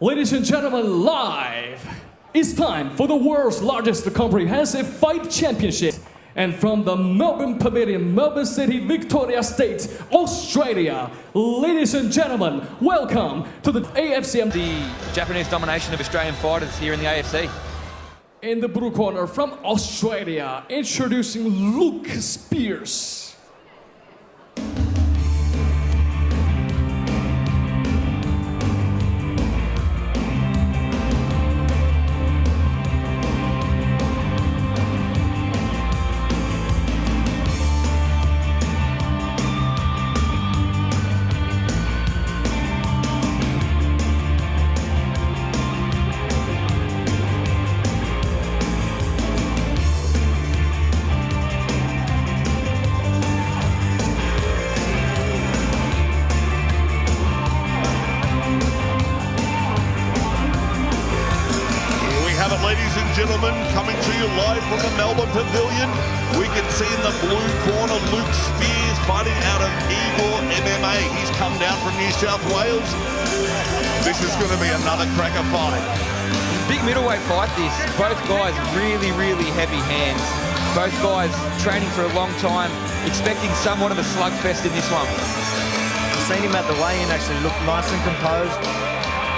Ladies and gentlemen, live! It's time for the world's largest comprehensive fight championship. And from the Melbourne Pavilion, Melbourne City, Victoria State, Australia, ladies and gentlemen, welcome to the AFCMMAFIGHTIng. The Japanese domination of Australian fighters here in the AFC. In the blue corner from Australia, introducing Luke Spears. Ladies and gentlemen, coming to you live from the Melbourne Pavilion, we can see in the blue corner Luke Spears fighting out of Igor MMA. He's come down from New South Wales. This is going to be another cracker fight. Big middleweight fight this. Both guys really, really heavy hands. Both guys training for a long time, expecting somewhat of a slugfest in this one. I've seen him at the weigh-in actually look nice and composed.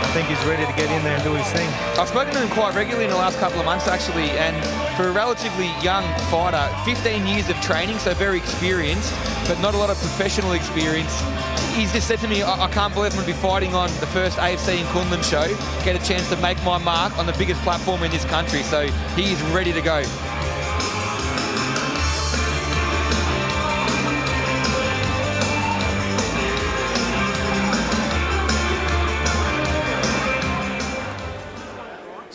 I think he's ready to get in there and do his thing. I've spoken to him quite regularly in the last couple of months actually, and for a relatively young fighter, 15 years of training, so very experienced, but not a lot of professional experience. He's just said to me, I can't believe I'm going to be fighting on the first AFC in Kunlun show, get a chance to make my mark on the biggest platform in this country, so he is ready to go.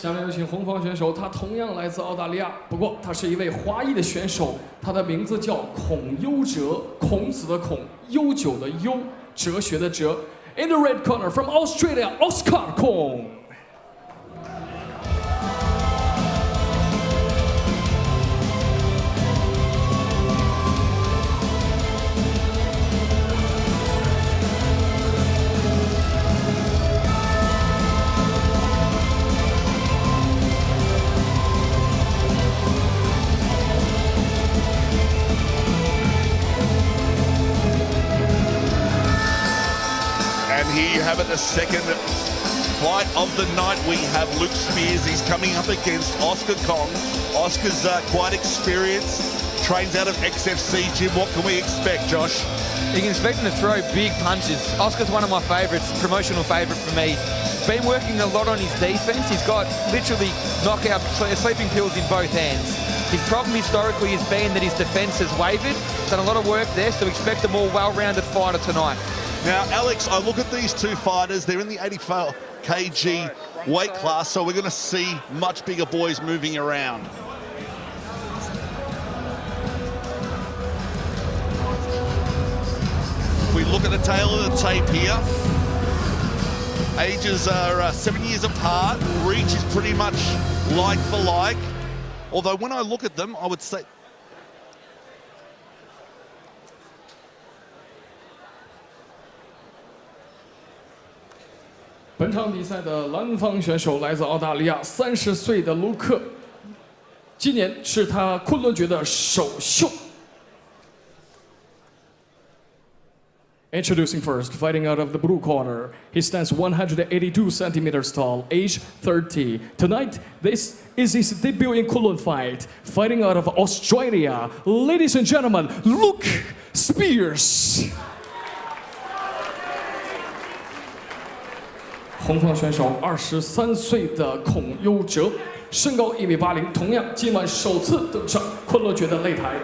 下面有请红方选手，他同样来自澳大利亚，不过他是一位华裔的选手，他的名字叫孔悠哲，孔子的孔，悠久的悠，哲学的哲。In the red corner from Australia, Oscar Kong. And here you have it, the second fight of the night. We have Luke Spears. He's coming up against Oscar Kong. Oscar's quite experienced, trains out of XFC gym. What can we expect, Josh? You can expect him to throw big punches. Oscar's one of my favourites, promotional favourite for me. Been working a lot on his defence. He's got literally knockout sleeping pills in both hands. His problem historically has been that his defence has wavered. Done a lot of work there, so expect a more well-rounded fighter tonight. Now, Alex, I look at these two fighters. They're in the 84 kg weight class, so we're going to see much bigger boys moving around. If we look at the tail of the tape here, ages are 7 years apart. Reach is pretty much like for like. Although when I look at them, I would say... 本场比赛的蓝方选手来自澳大利亚，30岁的卢克，今年是他昆仑决的首秀。Introducing first, fighting out of the blue corner. He stands 182 centimeters tall, age 30. Tonight, this is his debut in Kunlun fight. Fighting out of Australia, ladies and gentlemen, Luke Spears. 红方选手23岁的孔悠哲，身高1.80米，同样今晚首次登上昆仑决的擂台。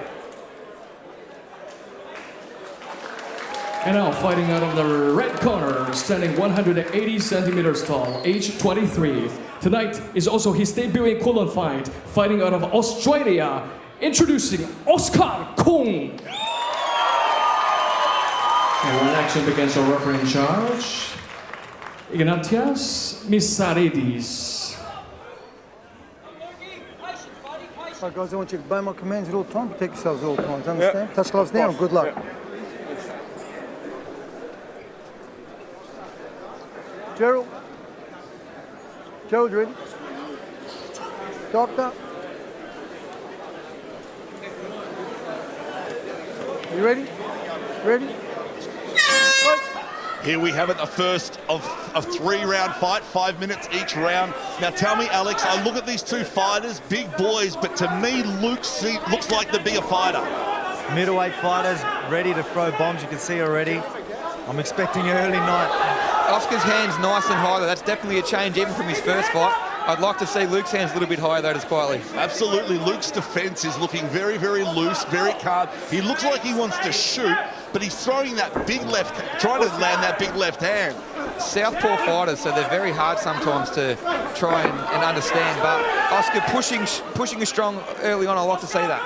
And now fighting out of the red corner, standing 180 centimeters tall, age 23. Tonight is also his debut in Kunlun fight, fighting out of Australia. Introducing Oscar Kong. And when action begins, our referee in charge, Ignatius Misaridis. Right, guys, I want you to obey my commands at all times. Protect yourselves at all times, understand? Touch gloves down, good luck. Gerald. Joe's ready. Doctor. You ready? Ready? Here we have it, the first of a 3-round fight, 5 minutes each round. Now tell me, Alex, I look at these two fighters, big boys, but to me, Luke looks like the bigger fighter. Middleweight fighters ready to throw bombs, you can see already. I'm expecting an early night. Oscar's hands nice and high, though. That's definitely a change even from his first fight. I'd like to see Luke's hands a little bit higher, though, just quietly. Absolutely. Luke's defense is looking very, very loose, very calm. He looks like he wants to shoot, but he's throwing that big left, trying to land that big left hand. Southpaw fighters, so they're very hard sometimes to try and understand. But Oscar pushing strong early on, I like to see that.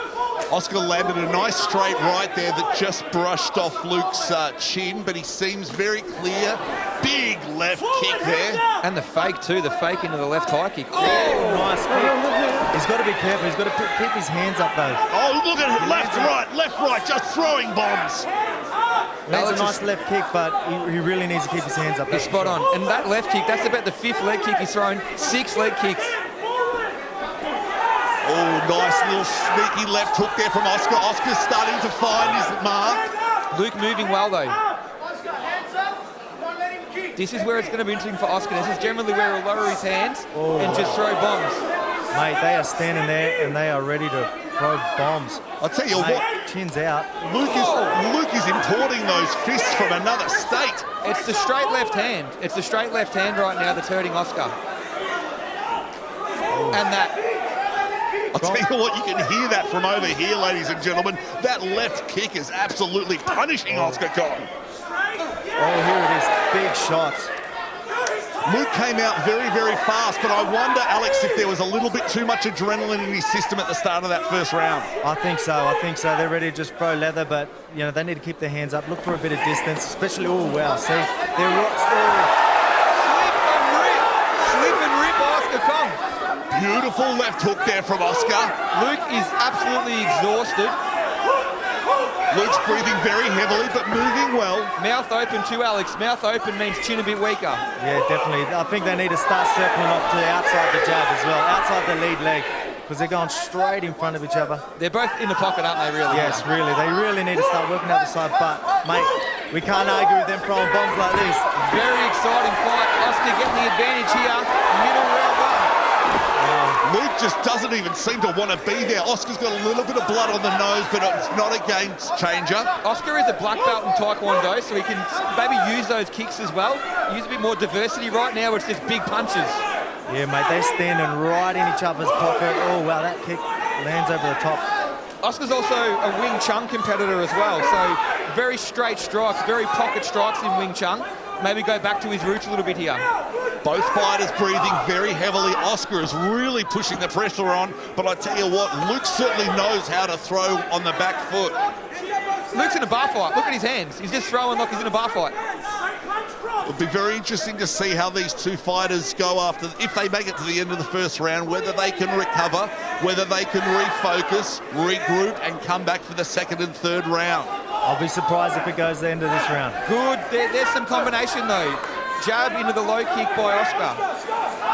Oscar landed a nice straight right there that just brushed off Luke's chin, but he seems very clear. Big left kick there. And the fake too, the fake into the left high kick. Oh, nice kick. He's got to be careful. He's got to keep his hands up, though. Oh, look at it. Left, right, just throwing bombs. That's a nice left kick, but he really needs to keep his hands up. He's spot on. And that left kick, that's about the 5th leg kick he's thrown. 6 leg kicks. Oh, nice little sneaky left hook there from Oscar. Oscar's starting to find his mark. Luke moving well, though. This is where it's going to be interesting for Oscar. This is generally where he'll lower his hands and just throw bombs. Mate, they are standing there and they are ready to throw bombs. I'll tell you what. Chin's out. Luke is importing those fists from another state. It's the straight left hand. It's the straight left hand right now that's hurting Oscar. And that. I'll tell you what, you can hear that from over here, ladies and gentlemen. That left kick is absolutely punishing Oscar Cotton. Oh, here it is. Big shots. Luke came out very, very fast, but I wonder, Alex, if there was a little bit too much adrenaline in his system at the start of that first round. I think so. They're ready to just throw leather, but, you know, they need to keep their hands up, look for a bit of distance, especially, oh, wow, see? They're Slip and rip Oscar Kong. Beautiful left hook there from Oscar. Luke is absolutely exhausted. Luke's breathing very heavily, but moving well. Mouth open too, Alex. Mouth open means chin a bit weaker. Yeah, definitely. I think they need to start circling off to the outside the jab as well, outside the lead leg, because they're going straight in front of each other. They're both in the pocket, aren't they, really? Yes, really. They really need to start working out the side, but, mate, we can't argue with them throwing bombs like this. Very exciting fight. Oscar getting the advantage here. Middle round 1. Luke just doesn't even seem to want to be there. Oscar's got a little bit of blood on the nose, but it's not a game changer. Oscar is a black belt in Taekwondo, so he can maybe use those kicks as well. Use a bit more diversity. Right now, it's just big punches. Yeah, mate, they're standing right in each other's pocket. Oh, wow, that kick lands over the top. Oscar's also a Wing Chun competitor as well, so very straight strikes, very pocket strikes in Wing Chun. Maybe go back to his roots a little bit here. Both fighters breathing very heavily. Oscar is really pushing the pressure on, but I tell you what, Luke certainly knows how to throw on the back foot. Luke's in a bar fight. Look at his hands. He's just throwing like he's in a bar fight. It'll be very interesting to see how these two fighters go after, if they make it to the end of the first round, whether they can recover, whether they can refocus, regroup, and come back for the second and third round. I'll be surprised if it goes to the end of this round. Good. There's some combination, though. Jab into the low kick by Oscar.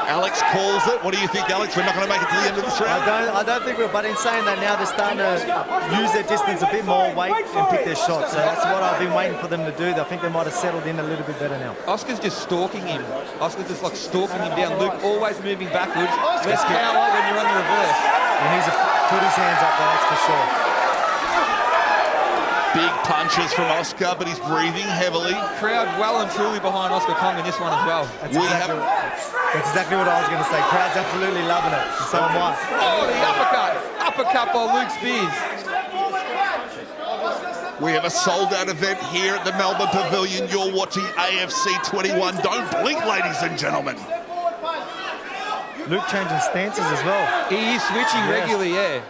Alex calls it. What do you think, Alex? We're not going to make it to the end of this round? I don't think we're, but in saying that now, they're starting to use their distance a bit more, weight, and pick their shots. So that's what I've been waiting for them to do. I think they might have settled in a little bit better now. Oscar's just stalking him. Oscar's just like stalking him down. Luke always moving backwards. Less power when you're on the reverse. He needs to put his hands up there, that's for sure. Big punches from Oscar, but he's breathing heavily. Crowd well and truly behind Oscar Kong in this one as well. That's exactly what I was going to say. Crowd's absolutely loving it. And so am I. Oh, the uppercut. Uppercut by Luke Spears. We have a sold-out event here at the Melbourne Pavilion. You're watching AFC 21. Don't blink, ladies and gentlemen. Luke changing stances as well. He is switching regularly, yeah.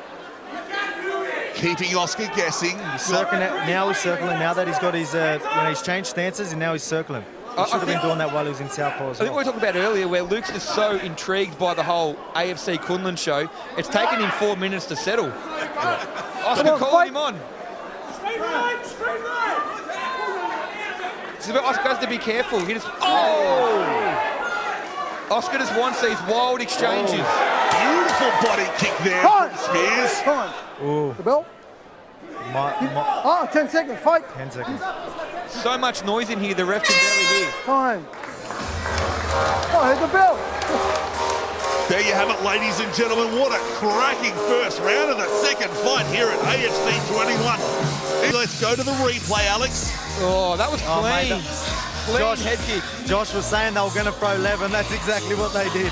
Keeping Oscar guessing. He's circling it. Now he's circling. Now that he's got his, he's changed stances and now he's circling. He should have been doing that while he was in Southpaw as well. I think we were talking about earlier where Luke's just so intrigued by the whole AFC Kunlun show. It's taken him 4 minutes to settle. Oscar calling him on. Straight right, straight right. Oscar has to be careful. He just, Oscar just wants these wild exchanges. Beautiful body kick there Time. from Spears. Time. Ooh. The bell. 10 seconds. Fight. 10 seconds. So much noise in here, the ref can barely hear. Time. Oh, hit the bell. There you have it, ladies and gentlemen. What a cracking first round of the second fight here at AFC 21. Let's go to the replay, Alex. Oh, that was Oh, mate, clean. that- Clean Josh- head kick. Josh was saying they were going to throw 11. That's exactly what they did.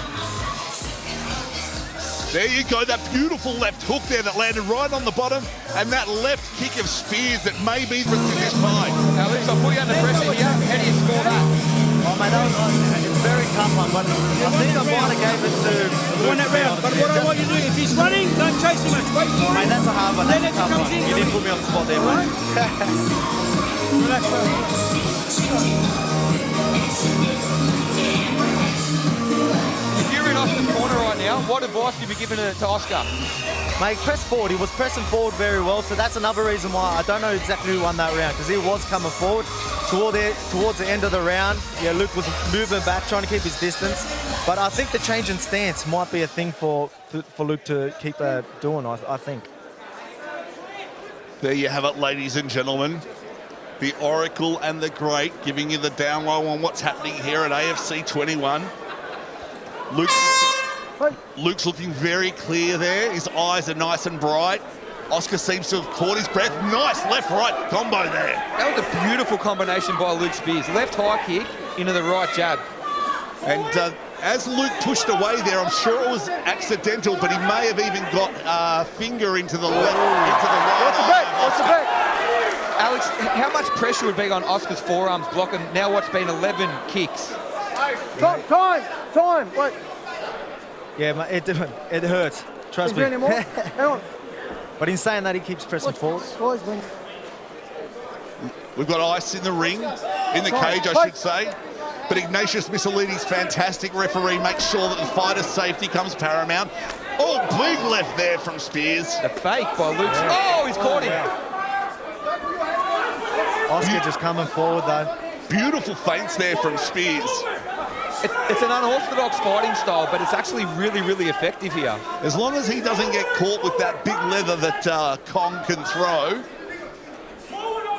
There you go, that beautiful left hook there that landed right on the bottom, and that left kick of Spears that may be the this fight. Alex, I'll put you under pressure here. How do you score that? Oh, mate, it's a very tough one, but I think I might have gave it to Won that round. But what I want you to do, if he's running, don't chase him much. Wait for Mate, him. that's a hard one. That's Then a if he tough comes one. in, You didn't put me on the spot there, mate. Relax, If you're in Oscar's corner right now, what advice would you be giving to Oscar? Mate, press forward. He was pressing forward very well, so that's another reason why I don't know exactly who won that round, because he was coming forward. Towards the end of the round, yeah, Luke was moving back, trying to keep his distance. But I think the change in stance might be a thing for Luke to keep doing, I think. There you have it, ladies and gentlemen. The Oracle and the Great giving you the down low on what's happening here at AFC 21. Luke's looking very clear there. His eyes are nice and bright. Oscar seems to have caught his breath. Nice left-right combo there. That was a beautiful combination by Luke Spears. Left high kick into the right jab. And as Luke pushed away there, I'm sure it was accidental, but he may have even got a finger into the left, into the right. What's the bet? What's the bet? Alex, how much pressure would be on Oscar's forearms blocking now what's been 11 kicks? Time. Wait. Yeah, mate, it hurts. Trust Is me. there any more? Hang on. But in saying that, he keeps pressing forward. Boys, man. We've got ice in the ring, in the cage, I should say. But Ignatius Missolini's fantastic referee makes sure that the fighter's safety comes paramount. Oh, big left there from Spears. The fake by Luke. Oh, he's caught him. Oscar just coming forward, though. Beautiful feints there from Spears. It's an unorthodox fighting style, but it's actually really, really effective here. As long as he doesn't get caught with that big leather that Kong can throw,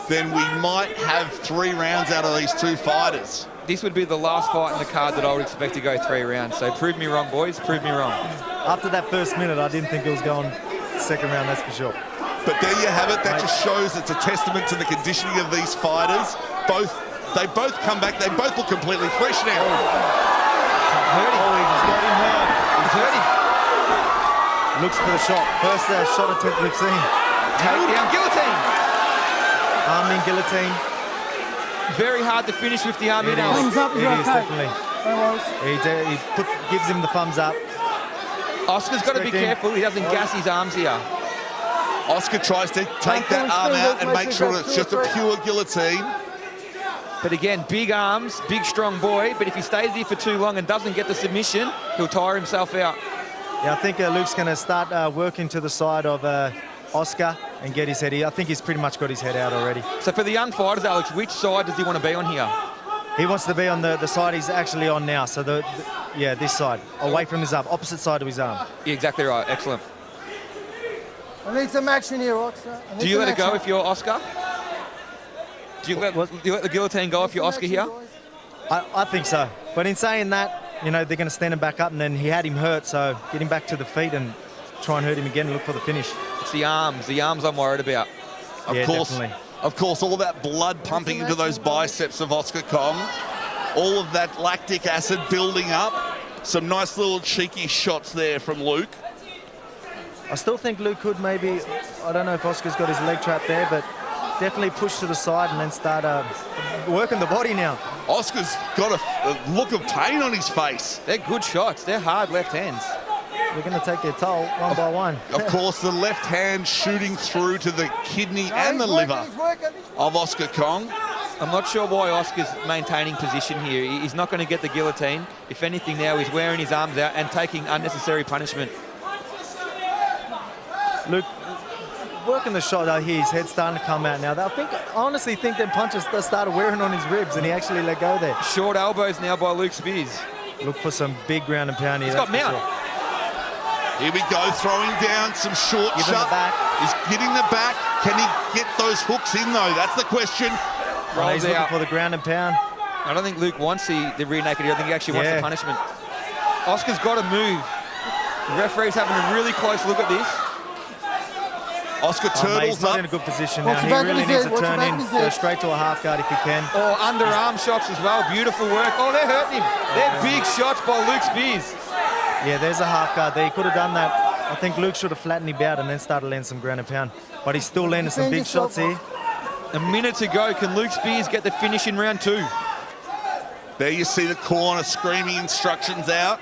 then we might have 3 rounds out of these 2 fighters. This would be the last fight in the card that I would expect to go 3 rounds. So prove me wrong, boys. Prove me wrong. After that first minute, I didn't think it was going second round, that's for sure. But there you have it. That just shows it's a testament to the conditioning of these fighters. They both come back. They both look completely fresh now. Hurt him. Oh, he just got him hurt. He's hurt him. Looks for the shot. First shot attempt we've seen. Takedown, guillotine. Arm in guillotine. Very hard to finish with the arm in. Alex. Thumbs up, It you're is, okay. definitely. No worries. He gives him the thumbs up. Oscar's got to be Reckon. careful. He doesn't gas his arms here. Oscar tries to take that arm out and make sure it's just a pure guillotine. But again, big arms, big strong boy. But if he stays here for too long and doesn't get the submission, he'll tire himself out. Yeah, I think Luke's going to start working to the side of Oscar and get his head. I think he's pretty much got his head out already. So for the young fighters, Alex, which side does he want to be on here? He wants to be on the side he's actually on now. So this side, away from his arm, opposite side of his arm. Yeah, exactly right. Excellent. I need some action here, Oscar. Do you let it go if you're Oscar? Do you let the guillotine go if you're Oscar here? I think so. But in saying that, you know, they're going to stand him back up, and then he had him hurt, so get him back to the feet and try and hurt him again and look for the finish. It's the arms. The arms I'm worried about. Definitely. Of course, all that blood pumping into those biceps of Oscar Kong, all of that lactic acid building up. Some nice little cheeky shots there from Luke. I still think Luke could maybe, I don't know if Oscar's got his leg trap there, but definitely push to the side and then start working the body now. Oscar's got a look of pain on his face. They're good shots. They're hard left hands. They're going to take their toll one by one. Of course, the left hand shooting through to the kidney and the liver of Oscar Kong. I'm not sure why Oscar's maintaining position here. He's not going to get the guillotine. If anything now, he's wearing his arms out and taking unnecessary punishment. Luke, working the shot out here, his head's starting to come out now. I honestly think them punches started wearing on his ribs and he actually let go there. Short elbows now by Luke Spears. Look for some big ground and pound here. He's got that's for mount. sure. Here we go, throwing down some short Give him shot. the back. He's getting the back. Can he get those hooks in, though? That's the question. Oh, he's Rolls looking out. for the ground and pound. I don't think Luke wants the rear naked. I think he actually wants Yeah. the punishment. Oscar's got to move. The referee's having a really close look at this. Oscar Oh, mate, he's turtles not up. in a good position Watch now. the He back of really his needs head, to watch the turn back in, of his go head. straight to a half guard if he can. Or underarm shots as well. Beautiful work. Oh, they're hurting him. They're big shots by Luke Spears. Yeah, there's a half guard there. He could have done that. I think Luke should have flattened him out and then started landing some ground and pound. But he's still landing some big shots here. A minute to go. Can Luke Spears get the finish in round 2? There you see the corner screaming instructions out.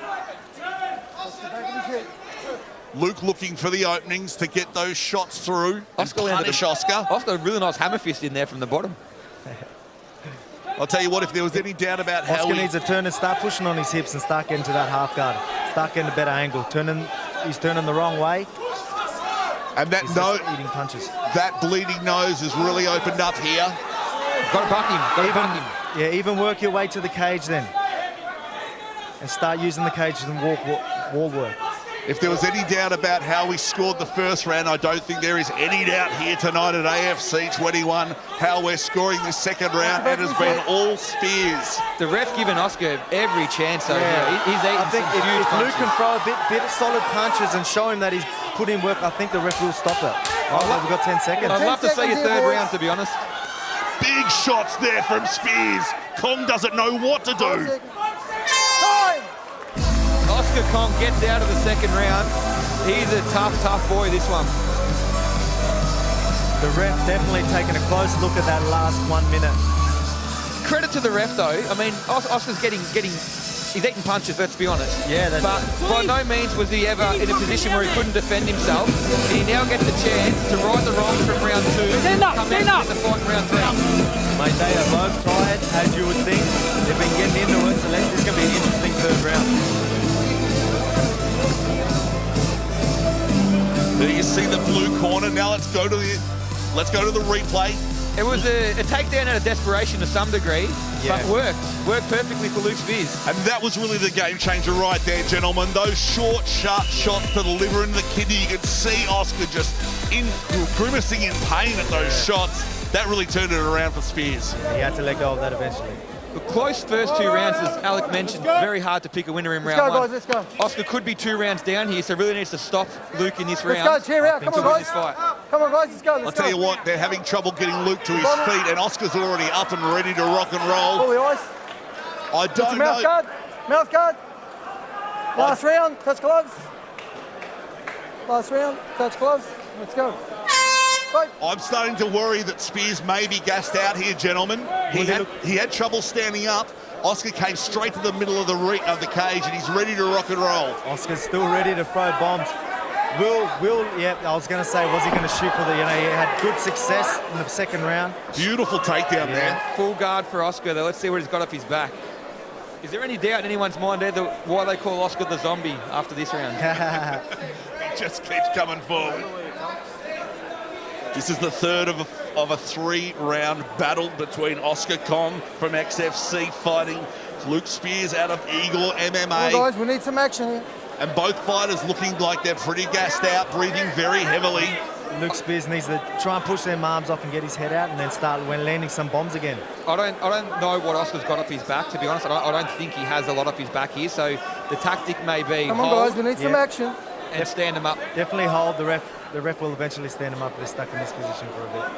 Luke looking for the openings to get those shots through and Oscar landed punish a- Oscar. Oscar, a really nice hammer fist in there from the bottom. I'll tell you what, if there was any doubt about how Oscar he... needs to turn and start pushing on his hips and start getting to that half guard. Start getting a better angle. He's turning the wrong way. And that He's note, just eating punches. that bleeding nose has really opened up here. Got to buck him. Got to buck him. Yeah, even work your way to the cage then. And start using the cages and wall work. If there was any doubt about how we scored the first round, I don't think there is any doubt here tonight at AFC 21 how we're scoring this second round. It has been all Spears. The ref giving Oscar every chance over Yeah. here. He's eating I think some huge if Luke punches. can throw a bit of solid punches and show him that he's put in work, I think the ref will stop it. We've got 10 seconds. I'd love to see a 10 seconds third here, round, to be honest. Big shots there from Spears. Kong doesn't know what to do. Time! Oscar Kong gets out of the second round. He's a tough, tough boy, this one. The ref definitely taking a close look at that last 1 minute. Credit to the ref, though. I mean, Oscar's getting he's eating punches, let's be honest. Yeah, that's But by no means was he ever in a position where he couldn't defend himself. He now gets a chance to right the wrongs from round 2. Stand up, come stand out up. and get the fight in round 3. Mate, they are both tired, as you would think. They've been getting into it, so this is going to be an interesting third round. There you see the blue corner. Now let's go to the replay. It was a takedown out of desperation to some degree, but worked perfectly for Luke Spears. And that was really the game changer right there, gentlemen. Those short, sharp shots to deliver into the kidney. You could see Oscar just grimacing in pain at those shots. That really turned it around for Spears. He had to let go of that eventually. The close first 2 rounds, as Alec mentioned, very hard to pick a winner in Let's round go, 1. guys, let's go. Oscar could be 2 rounds down here, so really needs to stop Luke in this Let's round. go, cheer out. Come to on, win guys. this fight. Come on, guys, let's go. Let's I'll tell you what, they're having trouble getting Luke to his feet, and Oscar's already up and ready to rock and roll. Pull the eyes. I Put your don't mouth know. guard. Mouth guard. Last round, touch gloves. Last round, touch gloves. Let's go. Fight. I'm starting to worry that Spears may be gassed out here, gentlemen. He had trouble standing up. Oscar came straight to the middle of the cage, and he's ready to rock and roll. Oscar's still ready to throw bombs. Yeah, I was going to say, was he going to shoot for the, he had good success in the second round. Beautiful takedown there. Full guard for Oscar, though. Let's see what he's got off his back. Is there any doubt in anyone's mind there that why they call Oscar the zombie after this round? He just keeps coming forward. This is the third of a 3-round battle between Oscar Kong from XFC fighting Luke Spears out of Eagle Come on, MMA. guys, we need some action here. And both fighters looking like they're pretty gassed out, breathing very heavily. Luke Spears needs to try and push their arms off and get his head out and then start landing some bombs again. I don't know what Oscar's got off his back, to be honest. I don't think he has a lot off his back here, so the tactic may be Come on, hold guys, we need some Yeah. action. and stand him up. Definitely hold. The ref will eventually stand him up if they're stuck in this position for a bit.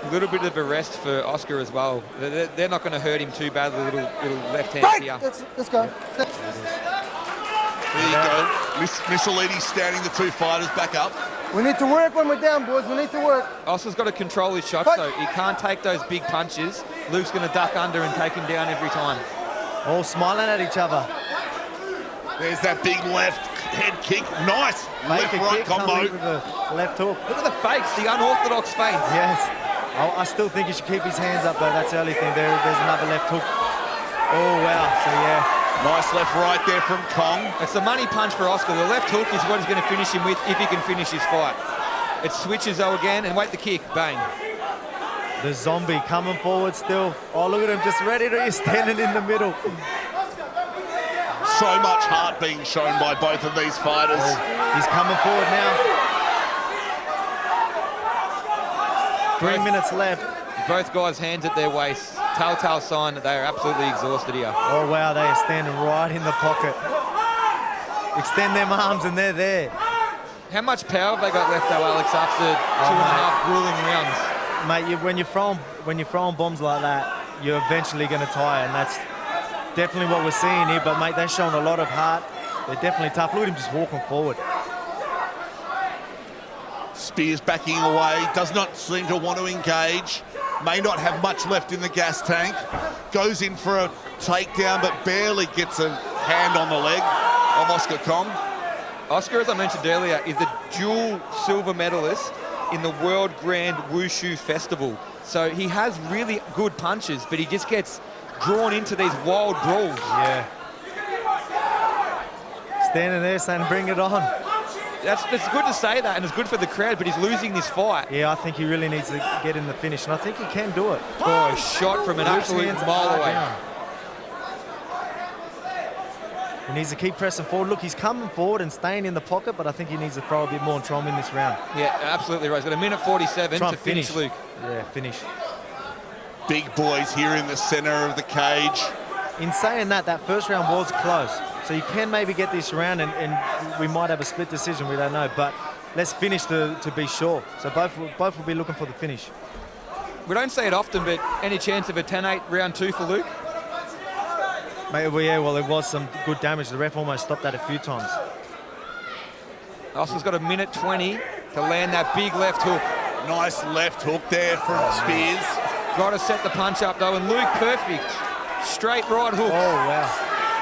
A little bit of a rest for Oscar as well. They're not going to hurt him too badly, little left hand Fight! here. Let's go. There you go. Missolidi standing the 2 fighters back up. We need to work when we're down, boys. We need to work. Oscar's got to control his shots, Fight. though. He can't take those big punches. Luke's going to duck under and take him down every time. All smiling at each other. There's that big left head kick. Nice Fake a left-right kick, come combo. in with the left hook. Look at the fakes, the unorthodox feints. Yes. I still think he should keep his hands up, though. That's the only thing. There's another left hook. Oh, wow. So, yeah. Nice left-right there from Kong. It's a money punch for Oscar. The left hook is what he's going to finish him with if he can finish his fight. It switches, though, again, and wait the kick. Bang. The zombie coming forward still. Oh, look at him, just ready to, he's standing in the middle. So much heart being shown by both of these fighters. He's coming forward now. 3 minutes left. Both guys' hands at their waists. Telltale sign that they are absolutely exhausted here. Oh, wow, they are standing right in the pocket. Extend them arms and they're there. How much power have they got left, though, Alex, after 2.5 grueling rounds? Mate, when you're throwing bombs like that, you're eventually going to tire, and that's definitely what we're seeing here. But, mate, they're showing a lot of heart. They're definitely tough. Look at him just walking forward. Spears backing away, does not seem to want to engage. May not have much left in the gas tank. Goes in for a takedown, but barely gets a hand on the leg of Oscar Kong. Oscar, as I mentioned earlier, is the dual silver medalist in the World Grand Wushu Festival. So he has really good punches, but he just gets drawn into these wild brawls. Yeah. Standing there saying, bring it on. It's good to say that, and it's good for the crowd, but he's losing this fight. Yeah, I think he really needs to get in the finish, and I think he can do it. Oh, a shot from an absolute mile away. Down. He needs to keep pressing forward. Look, he's coming forward and staying in the pocket, but I think he needs to throw a bit more and try him in this round. Yeah, absolutely right. He's got a minute 47 Try to finish Luke. Yeah, finish. Big boys here in the center of the cage. In saying that, that first round was close. So you can maybe get this round and we might have a split decision, we don't know. But let's finish to be sure. So both will be looking for the finish. We don't say it often, but any chance of a 10-8 round 2 for Luke? Mate, well, yeah, well, it was some good damage. The ref almost stopped that a few times. Oscar's got a minute 20 to land that big left hook. Nice left hook there from Spears. Got to set the punch up, though, and Luke perfect. Straight right hook. Oh, wow.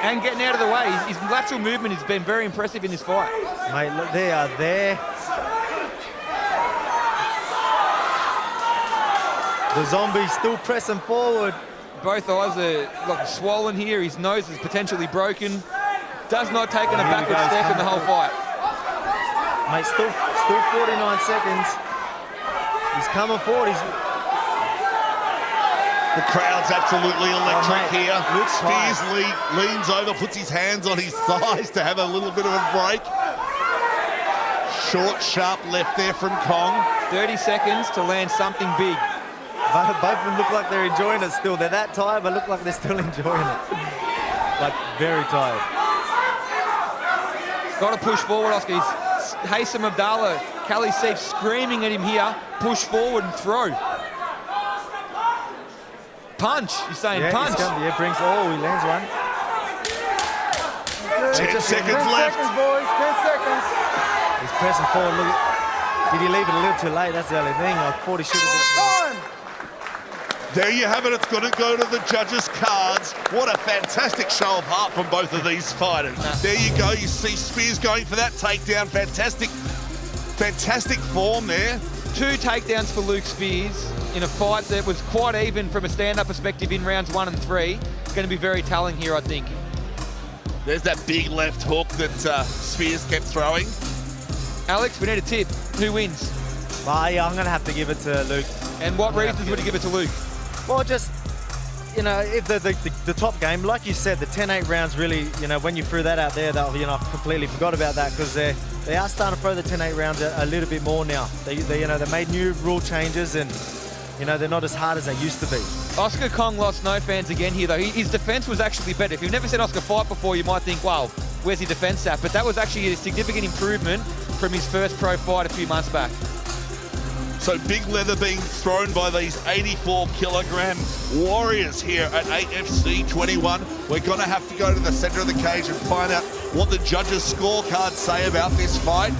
And getting out of the way. His lateral movement has been very impressive in this fight. Mate, look, they are there. The zombie's still pressing forward. Both eyes are like swollen here. His nose is potentially broken. Does not take on a backward step in the whole fight. Mate, still 49 seconds. He's coming forward. The crowd's absolutely electric here. Luke Spears leans over, puts his hands on his thighs to have a little bit of a break. Short, sharp left there from Kong. 30 seconds to land something big. Both of them look like they're enjoying it still. They're that tired, but look like they're still enjoying it. Like, very tired. Got to push forward, Oscar. Haitham Abdallah, Kali Seif screaming at him here. Push forward and throw. Punch. He's saying punch. Yeah, he lands one. 10 seconds left. 10 seconds, boys, 10 seconds. He's pressing forward. Look, did he leave it a little too late? That's the only thing. I thought he should have been. Time. There you have it. It's going to go to the judges' cards. What a fantastic show of heart from both of these fighters. There you go. You see Spears going for that takedown. Fantastic form there. 2 takedowns for Luke Spears in a fight that was quite even from a stand-up perspective in rounds 1 and 3. It's going to be very telling here, I think. There's that big left hook that Spears kept throwing. Alex, we need a tip. Who wins? Yeah, I'm going to have to give it to Luke. And what reasons would you give it to Luke? Well, just, you know, if the top game, like you said, the 10-8 rounds really, you know, when you threw that out there, that, you know, I completely forgot about that because they are starting to throw the 10-8 rounds a little bit more now. They you know, they made new rule changes and, you know, they're not as hard as they used to be. Oscar Kong lost no fans again here, though. His defense was actually better. If you've never seen Oscar fight before, you might think, wow, where's his defense at? But that was actually a significant improvement from his first pro fight a few months back. So big leather being thrown by these 84-kilogram warriors here at AFC 21. We're going to have to go to the center of the cage and find out what the judges' scorecards say about this fight.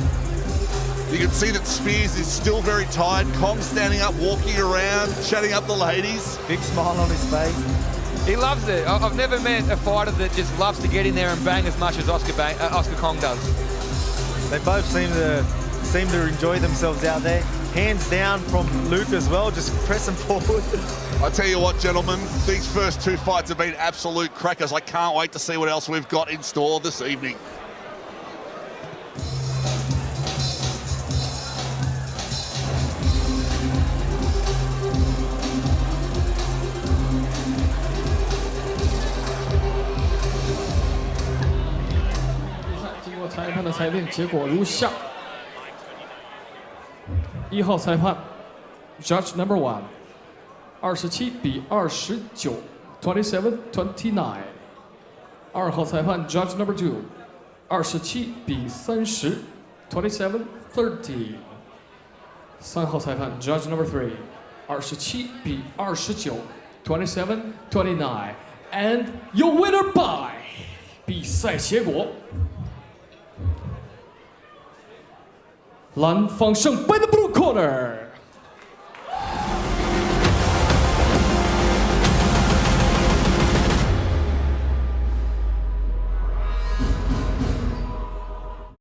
You can see that Spears is still very tired. Kong standing up, walking around, chatting up the ladies. Big smile on his face. He loves it. I've never met a fighter that just loves to get in there and bang as much as Oscar Kong does. They both seem to enjoy themselves out there. Hands down from Luke as well, just pressing forward. I tell you what, gentlemen, these first 2 fights have been absolute crackers. I can't wait to see what else we've got in store this evening. 裁定结果如下：1号裁判 Judge Number 1， 27比29 ，27-29。2号裁判 Judge Number 2， 27比30 ，27-30。3号裁判 Judge Number 3， 27比29 ，27-29。And your winner by 比赛结果。蓝方胜 by the blue corner。